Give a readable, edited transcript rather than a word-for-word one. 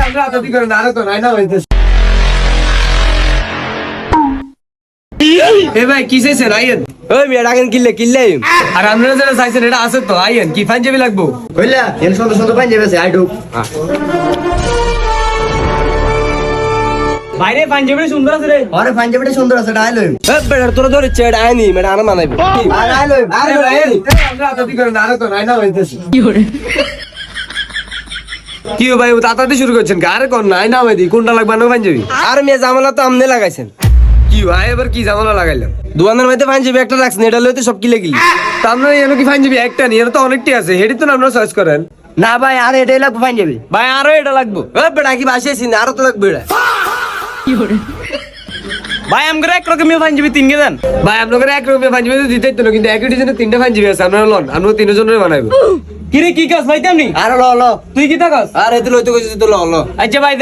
আমরা আতাতি করে না তো নাই না হইতেছে। এ ভাই কি চাইছেন আইয়েন। ওই মেয়ে ডাকেন কিল্লে আর আপনারা যারা চাইছেন এটা আছে তো আইয়েন। কি পাঞ্জাবি লাগবো? কইলা এর সুন্দর সুন্দর পাঞ্জাবি আছে আইডুক। বাইরে পাঞ্জাবি সুন্দর আছে রে। আরে পাঞ্জাবিটা সুন্দর আছে এটা আইলই। বেটা তোরা ধরে চেড আইনি মেয়ে আনা মানাইবে আরে আইলই আরে আইলই। আমরা আতাতি করে না তো নাই না হইতেছে। কি ভাই তাতাতে শুরু করছেন? আরে কোন নাই না ভাই কোনটা লাগবে না পাঞ্জাবি? আর মেয়ে জামালা তো আমনে লাগাইছেন। কি ভাই এবার কি জামালা লাগাইলাম? দোকানের মধ্যে পাঞ্জাবি একটা রাখছেন এটা লইতে সব কিলে গিলি। তা আপনারা এনে কি পাঞ্জাবি একটা নিয়ে তো অনেকটি আছে হেডি তো আপনারা চয়েস করেন। না ভাই আরে এটাই লাগবে পাঞ্জাবি। ভাই আরো এটা লাগবো। ওই বেটা কি বাসিয়েছি না আরো তো লাগবে এটা। ভাই আমগরে এক রকমের পাঞ্জাবি তিন কে দেন। ভাই আপনাদের এক রকমের পাঞ্জাবি তো দিতেই তো না, কিন্তু একই ডিজাইনের তিনটা পাঞ্জাবি আছে আপনারা লন আমরা তিনজনের বানাইবো। কিরে কি কাজ ভাই তেমনি? আরে ল ল তুই কি থাকাস? আর এতে লইতে কইছিস তো ল আচ্ছা ভাই